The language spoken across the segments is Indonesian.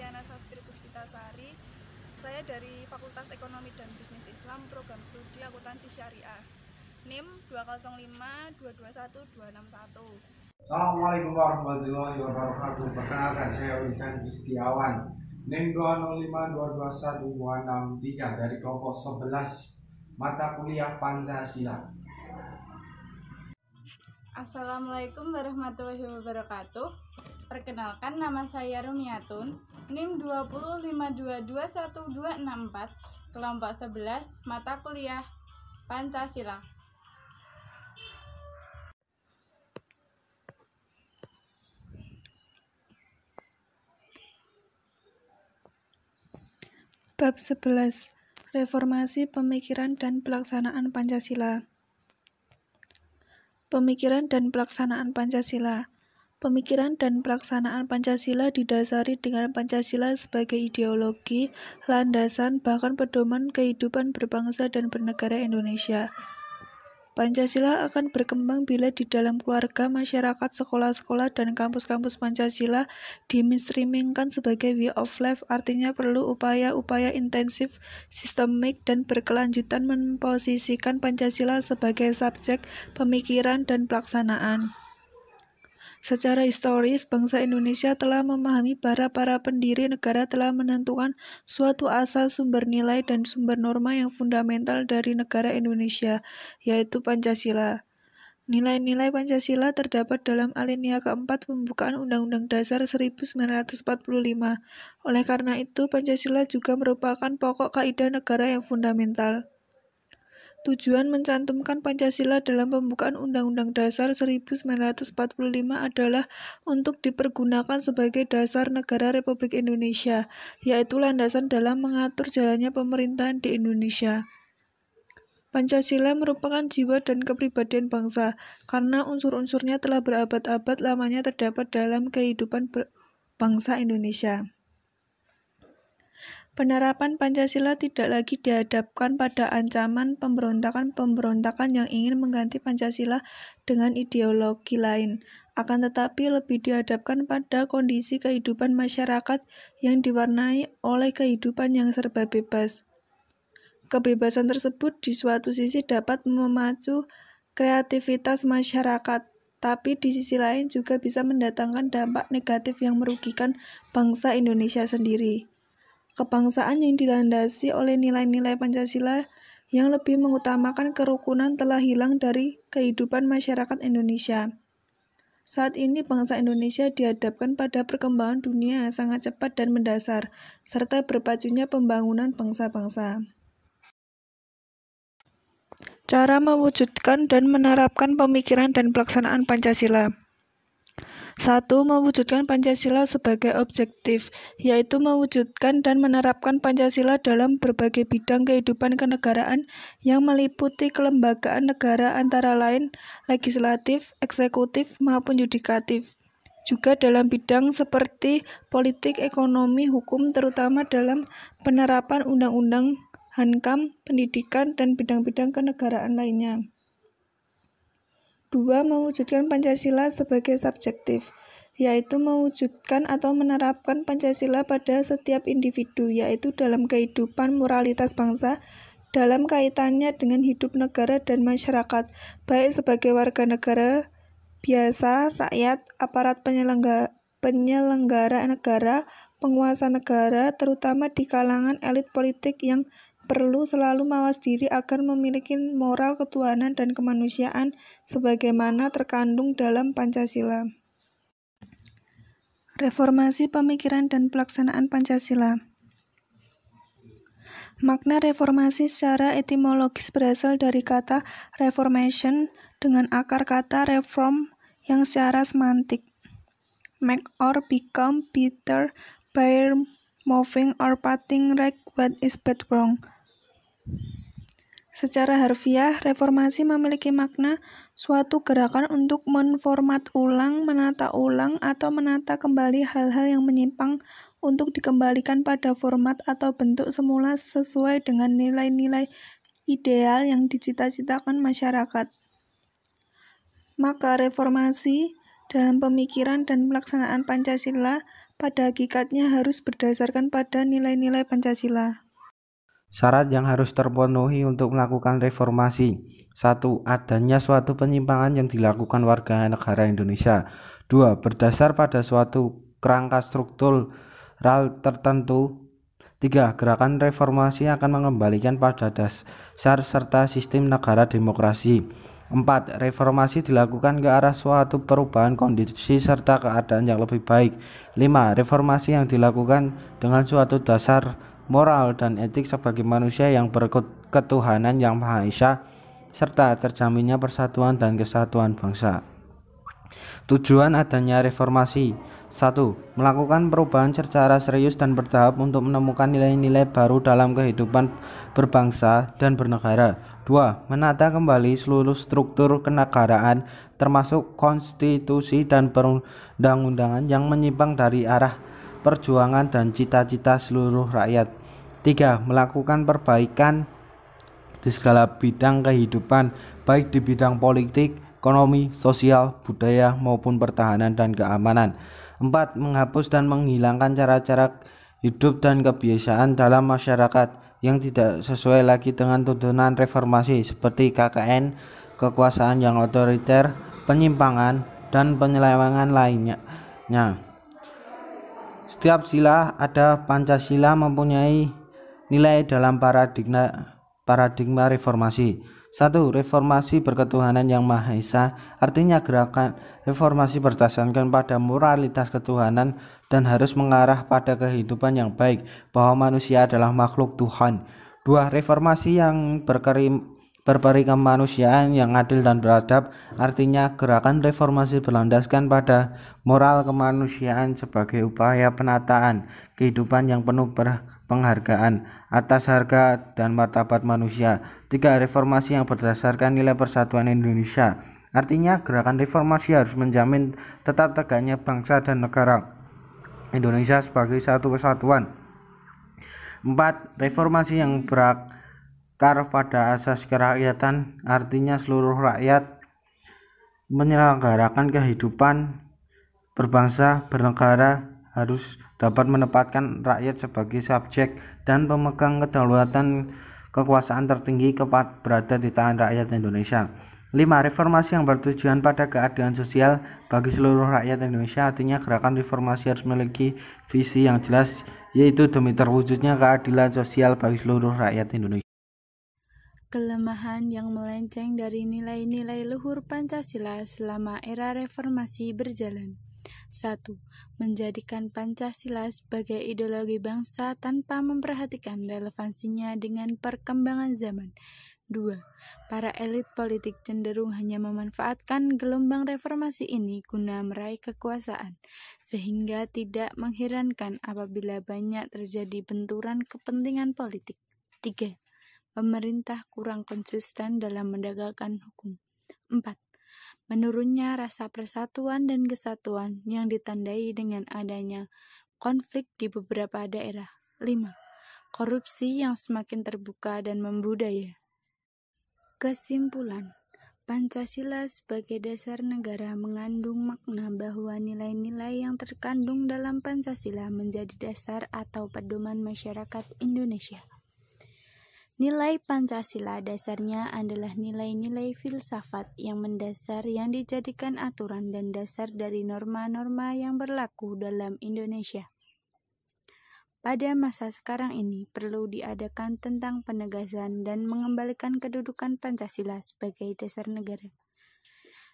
Tiana Safitri Puspitasari. Saya dari Fakultas Ekonomi dan Bisnis Islam, Program Studi Akuntansi Syariah. NIM 205-221-261. Assalamualaikum warahmatullahi wabarakatuh. Perkenalkan, saya Udikan Rizkiawan, NIM 205-221-263 dari kelompok 11 mata kuliah Pancasila. Assalamualaikum warahmatullahi wabarakatuh. Perkenalkan, nama saya Rumiatun, NIM 205-221-264, kelompok 11 mata kuliah Pancasila. Bab 11. Reformasi Pemikiran dan Pelaksanaan Pancasila. Pemikiran dan pelaksanaan Pancasila. Pemikiran dan pelaksanaan Pancasila didasari dengan Pancasila sebagai ideologi, landasan, bahkan pedoman kehidupan berbangsa dan bernegara Indonesia. Pancasila akan berkembang bila di dalam keluarga, masyarakat, sekolah-sekolah, dan kampus-kampus Pancasila dimainstreamingkan sebagai way of life, artinya perlu upaya-upaya intensif, sistemik, dan berkelanjutan memposisikan Pancasila sebagai subjek pemikiran dan pelaksanaan. Secara historis, bangsa Indonesia telah memahami bahwa para pendiri negara telah menentukan suatu asas sumber nilai dan sumber norma yang fundamental dari negara Indonesia, yaitu Pancasila. Nilai-nilai Pancasila terdapat dalam alinea keempat pembukaan Undang-Undang Dasar 1945. Oleh karena itu, Pancasila juga merupakan pokok kaidah negara yang fundamental. Tujuan mencantumkan Pancasila dalam pembukaan Undang-Undang Dasar 1945 adalah untuk dipergunakan sebagai dasar negara Republik Indonesia, yaitu landasan dalam mengatur jalannya pemerintahan di Indonesia. Pancasila merupakan jiwa dan kepribadian bangsa, karena unsur-unsurnya telah berabad-abad lamanya terdapat dalam kehidupan bangsa Indonesia. Penerapan Pancasila tidak lagi dihadapkan pada ancaman pemberontakan-pemberontakan yang ingin mengganti Pancasila dengan ideologi lain, akan tetapi lebih dihadapkan pada kondisi kehidupan masyarakat yang diwarnai oleh kehidupan yang serba bebas. Kebebasan tersebut di suatu sisi dapat memacu kreativitas masyarakat, tapi di sisi lain juga bisa mendatangkan dampak negatif yang merugikan bangsa Indonesia sendiri. Kebangsaan yang dilandasi oleh nilai-nilai Pancasila yang lebih mengutamakan kerukunan telah hilang dari kehidupan masyarakat Indonesia. Saat ini bangsa Indonesia dihadapkan pada perkembangan dunia yang sangat cepat dan mendasar, serta berpacunya pembangunan bangsa-bangsa. Cara mewujudkan dan menerapkan pemikiran dan pelaksanaan Pancasila. 1. Mewujudkan Pancasila sebagai objektif, yaitu mewujudkan dan menerapkan Pancasila dalam berbagai bidang kehidupan kenegaraan yang meliputi kelembagaan negara antara lain legislatif, eksekutif, maupun yudikatif. Juga dalam bidang seperti politik, ekonomi, hukum, terutama dalam penerapan undang-undang, Hankam, pendidikan, dan bidang-bidang kenegaraan lainnya. 2. Mewujudkan Pancasila sebagai subjektif, yaitu mewujudkan atau menerapkan Pancasila pada setiap individu, yaitu dalam kehidupan moralitas bangsa, dalam kaitannya dengan hidup negara dan masyarakat, baik sebagai warga negara biasa, rakyat, aparat penyelenggara negara, penguasa negara, terutama di kalangan elit politik yang perlu selalu mawas diri agar memiliki moral ketuhanan dan kemanusiaan sebagaimana terkandung dalam Pancasila. Reformasi Pemikiran dan Pelaksanaan Pancasila. Makna reformasi secara etimologis berasal dari kata reformation dengan akar kata reform yang secara semantik make or become better by moving or putting right what is bad wrong. Secara harfiah, reformasi memiliki makna suatu gerakan untuk menformat ulang, menata ulang, atau menata kembali hal-hal yang menyimpang untuk dikembalikan pada format atau bentuk semula sesuai dengan nilai-nilai ideal yang dicita-citakan masyarakat. Maka reformasi dalam pemikiran dan pelaksanaan Pancasila pada hakikatnya harus berdasarkan pada nilai-nilai Pancasila. Syarat yang harus terpenuhi untuk melakukan reformasi. 1. Adanya suatu penyimpangan yang dilakukan warga negara Indonesia. 2. Berdasar pada suatu kerangka struktural tertentu. 3. Gerakan reformasi akan mengembalikan pada dasar serta sistem negara demokrasi. 4. Reformasi dilakukan ke arah suatu perubahan kondisi serta keadaan yang lebih baik. 5. Reformasi yang dilakukan dengan suatu dasar moral dan etik sebagai manusia yang berketuhanan yang Maha Esa serta terjaminnya persatuan dan kesatuan bangsa. Tujuan adanya reformasi. 1. Melakukan perubahan secara serius dan bertahap untuk menemukan nilai-nilai baru dalam kehidupan berbangsa dan bernegara. 2. Menata kembali seluruh struktur kenegaraan termasuk konstitusi dan perundang-undangan yang menyimpang dari arah perjuangan dan cita-cita seluruh rakyat. 3. Melakukan perbaikan di segala bidang kehidupan, baik di bidang politik, ekonomi, sosial, budaya, maupun pertahanan dan keamanan. 4. Menghapus dan menghilangkan cara-cara hidup dan kebiasaan dalam masyarakat yang tidak sesuai lagi dengan tuntunan reformasi seperti KKN, kekuasaan yang otoriter, penyimpangan, dan penyelewengan lainnya. Setiap sila ada Pancasila mempunyai nilai dalam paradigma reformasi. 1. Reformasi berketuhanan yang Maha Esa, artinya gerakan reformasi berdasarkan pada moralitas ketuhanan dan harus mengarah pada kehidupan yang baik, bahwa manusia adalah makhluk Tuhan. 2. Reformasi yang berperi kemanusiaan yang adil dan beradab, artinya gerakan reformasi berlandaskan pada moral kemanusiaan sebagai upaya penataan kehidupan yang penuh penghargaan atas harga dan martabat manusia. 3. Reformasi yang berdasarkan nilai persatuan Indonesia, artinya gerakan reformasi harus menjamin tetap tegaknya bangsa dan negara Indonesia sebagai satu kesatuan. 4. Reformasi yang berakar pada asas kerakyatan, artinya seluruh rakyat menyelenggarakan kehidupan berbangsa bernegara harus dapat menempatkan rakyat sebagai subjek dan pemegang kedaulatan kekuasaan tertinggi berada di tangan rakyat Indonesia. 5. Reformasi yang bertujuan pada keadilan sosial bagi seluruh rakyat Indonesia, artinya gerakan reformasi harus memiliki visi yang jelas, yaitu demi terwujudnya keadilan sosial bagi seluruh rakyat Indonesia. Kelemahan yang melenceng dari nilai-nilai luhur Pancasila selama era reformasi berjalan. 1. Menjadikan Pancasila sebagai ideologi bangsa tanpa memperhatikan relevansinya dengan perkembangan zaman. 2. Para elit politik cenderung hanya memanfaatkan gelombang reformasi ini guna meraih kekuasaan, sehingga tidak mengherankan apabila banyak terjadi benturan kepentingan politik. 3. Pemerintah kurang konsisten dalam menegakkan hukum. 4. Menurunnya rasa persatuan dan kesatuan yang ditandai dengan adanya konflik di beberapa daerah. 5. Korupsi yang semakin terbuka dan membudaya. Kesimpulan, Pancasila sebagai dasar negara mengandung makna bahwa nilai-nilai yang terkandung dalam Pancasila menjadi dasar atau pedoman masyarakat Indonesia. Nilai Pancasila dasarnya adalah nilai-nilai filsafat yang mendasar yang dijadikan aturan dan dasar dari norma-norma yang berlaku dalam Indonesia. Pada masa sekarang ini perlu diadakan tentang penegasan dan mengembalikan kedudukan Pancasila sebagai dasar negara.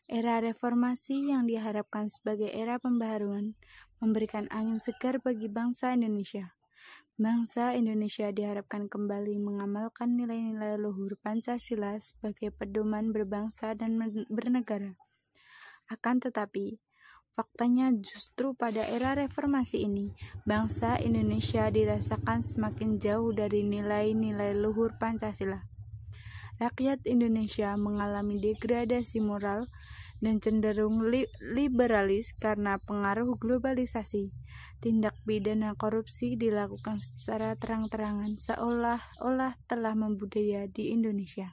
Era reformasi yang diharapkan sebagai era pembaharuan memberikan angin segar bagi bangsa Indonesia. Bangsa Indonesia diharapkan kembali mengamalkan nilai-nilai luhur Pancasila sebagai pedoman berbangsa dan bernegara. Akan tetapi, faktanya justru pada era reformasi ini, bangsa Indonesia dirasakan semakin jauh dari nilai-nilai luhur Pancasila. Rakyat Indonesia mengalami degradasi moral dan cenderung liberalis karena pengaruh globalisasi. Tindak pidana korupsi dilakukan secara terang-terangan seolah-olah telah membudaya di Indonesia.